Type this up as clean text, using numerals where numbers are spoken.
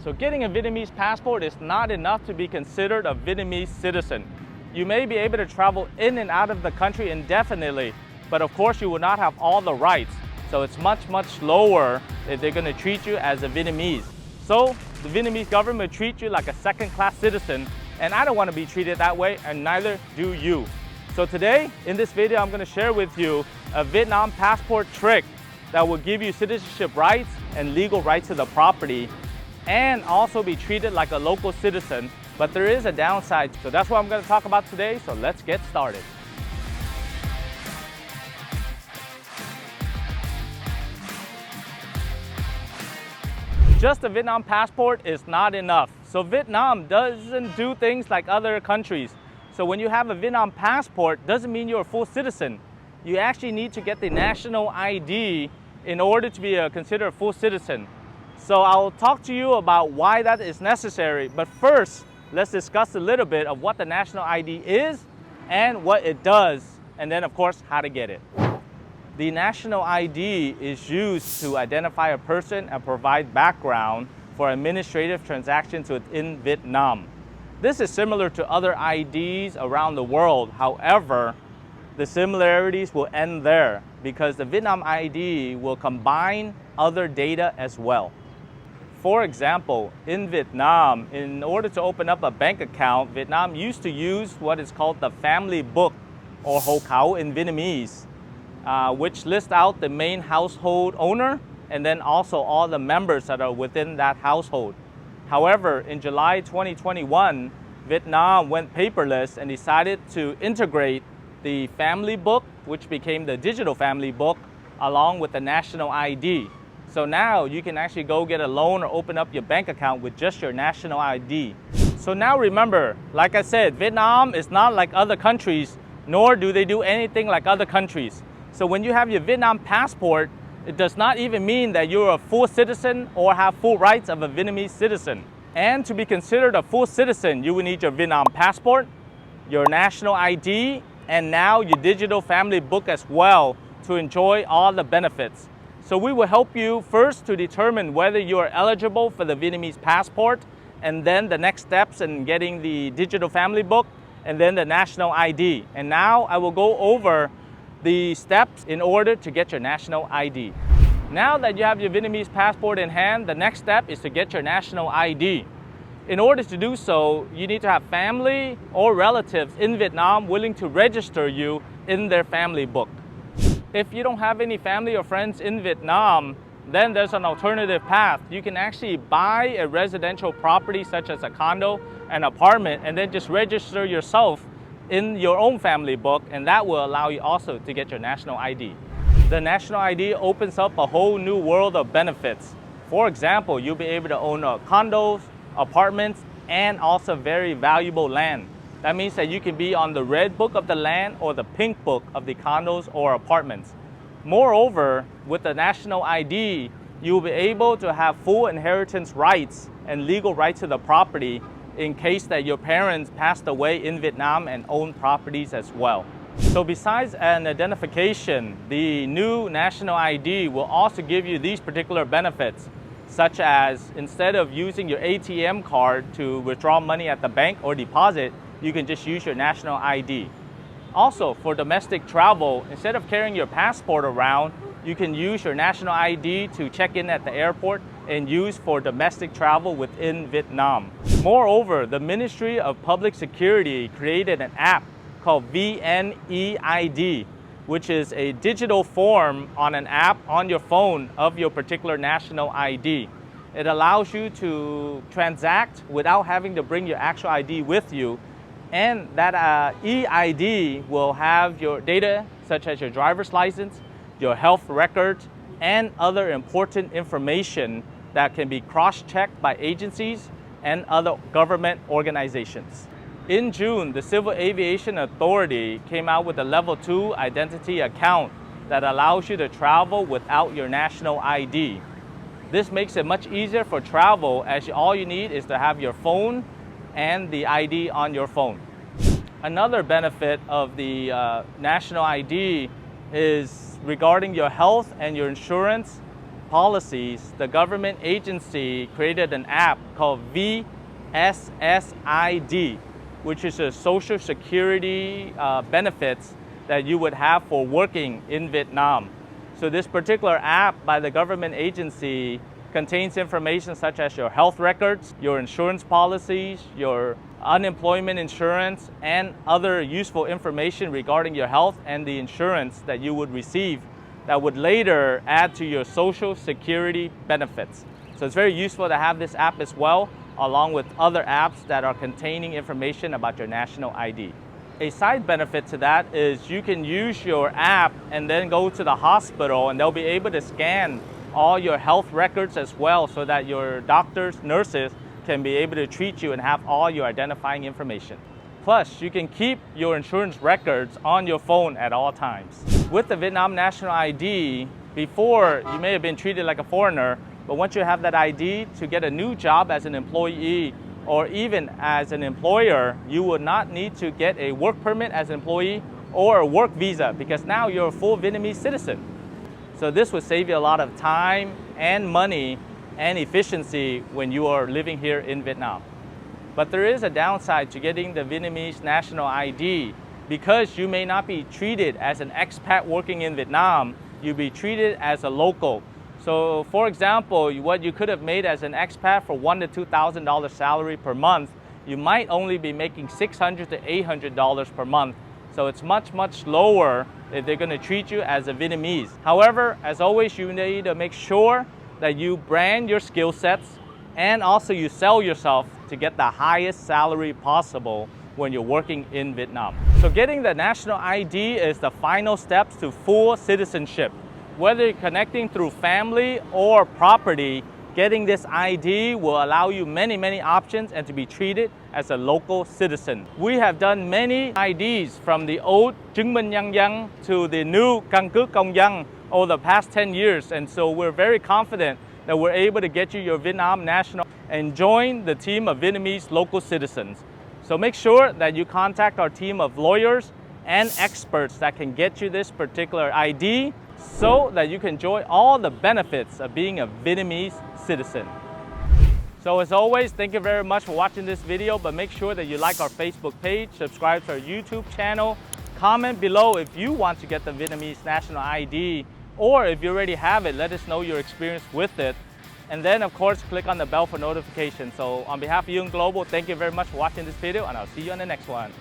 So getting a Vietnamese passport is not enough to be considered a Vietnamese citizen. You may be able to travel in and out of the country indefinitely, but of course you will not have all the rights. So it's much lower if they're going to treat you as a Vietnamese. So the Vietnamese government will treat you like a second-class citizen, and I don't want to be treated that way, and neither do you. So today, in this video, I'm going to share with you a Vietnam passport trick that will give you citizenship rights and legal rights to the property, and also be treated like a local citizen. But there is a downside, so that's what I'm going to talk about today, so let's get started. Just a Vietnam passport is not enough. So Vietnam doesn't do things like other countries. So when you have a Vietnam passport, doesn't mean you're a full citizen. You actually need to get the national ID in order to be considered a full citizen. So I'll talk to you about why that is necessary. But first, let's discuss a little bit of what the national ID is and what it does, and then of course, how to get it. The national ID is used to identify a person and provide background for administrative transactions within Vietnam. This is similar to other IDs around the world. However, the similarities will end there because the Vietnam ID will combine other data as well. For example, in Vietnam, in order to open up a bank account, Vietnam used to use what is called the family book, or Hộ khẩu in Vietnamese, which lists out the main household owner and then also all the members that are within that household. However, in July 2021, Vietnam went paperless and decided to integrate the family book, which became the digital family book, along with the national ID. So now you can actually go get a loan or open up your bank account with just your national ID. So now remember, like I said, Vietnam is not like other countries, nor do they do anything like other countries. So when you have your Vietnam passport, it does not even mean that you're a full citizen or have full rights of a Vietnamese citizen. And to be considered a full citizen, you will need your Vietnam passport, your national ID, and now your digital family book as well to enjoy all the benefits. So we will help you first to determine whether you are eligible for the Vietnamese passport, and then the next steps in getting the digital family book, and then the national ID. And now I will go over the steps in order to get your national ID. Now that you have your Vietnamese passport in hand, the next step is to get your national ID. In order to do so, you need to have family or relatives in Vietnam willing to register you in their family book. If you don't have any family or friends in Vietnam, then there's an alternative path. You can actually buy a residential property such as a condo, an apartment, and then just register yourself in your own family book, and that will allow you also to get your national ID. The national ID opens up a whole new world of benefits. For example, you'll be able to own condos, apartments, and also very valuable land. That means that you can be on the red book of the land or the pink book of the condos or apartments. Moreover, with the national ID, you will be able to have full inheritance rights and legal rights to the property in case that your parents passed away in Vietnam and own properties as well. So besides an identification, the new national ID will also give you these particular benefits, such as instead of using your ATM card to withdraw money at the bank or deposit, you can just use your national ID. Also, for domestic travel, instead of carrying your passport around, you can use your national ID to check in at the airport and use for domestic travel within Vietnam. Moreover, the Ministry of Public Security created an app called VSSID, which is a digital form on an app on your phone of your particular national ID. It allows you to transact without having to bring your actual ID with you. And that EID will have your data such as your driver's license, your health record, and other important information that can be cross-checked by agencies and other government organizations. In June, the Civil Aviation Authority came out with a Level 2 identity account that allows you to travel without your national ID. This makes it much easier for travel, as all you need is to have your phone and the ID on your phone. Another benefit of the national ID is regarding your health and your insurance. policies, the government agency created an app called VSSID, which is a social security benefits that you would have for working in Vietnam. So this particular app by the government agency contains information such as your health records, your insurance policies, your unemployment insurance, and other useful information regarding your health and the insurance that you would receive that would later add to your social security benefits. So it's very useful to have this app as well, along with other apps that are containing information about your national ID. A side benefit to that is you can use your app and then go to the hospital and they'll be able to scan all your health records as well so that your doctors, nurses can be able to treat you and have all your identifying information. Plus, you can keep your insurance records on your phone at all times. With the Vietnam National ID, before you may have been treated like a foreigner, but once you have that ID to get a new job as an employee or even as an employer, you will not need to get a work permit as an employee or a work visa because now you're a full Vietnamese citizen. So this would save you a lot of time and money and efficiency when you are living here in Vietnam. But there is a downside to getting the Vietnamese national ID because you may not be treated as an expat working in Vietnam, you'll be treated as a local. So for example, what you could have made as an expat for $1,000 to $2,000 salary per month, you might only be making $600 to $800 per month. So it's much, much lower if they're going to treat you as a Vietnamese. However, as always, you need to make sure that you brand your skill sets and also you sell yourself to get the highest salary possible when you're working in Vietnam. So getting the national ID is the final steps to full citizenship. Whether you're connecting through family or property, getting this ID will allow you many options and to be treated as a local citizen. We have done many IDs from the old chứng minh nhân dân to the new căn cước công dân over the past 10 years. And so we're very confident that we're able to get you your Vietnam national and join the team of Vietnamese local citizens. So make sure that you contact our team of lawyers and experts that can get you this particular ID so that you can enjoy all the benefits of being a Vietnamese citizen. So as always, thank you very much for watching this video, but make sure that you like our Facebook page, subscribe to our YouTube channel, comment below if you want to get the Vietnamese national ID, or if you already have it, let us know your experience with it. And then of course, click on the bell for notifications. So on behalf of Duong Global, thank you very much for watching this video and I'll see you on the next one.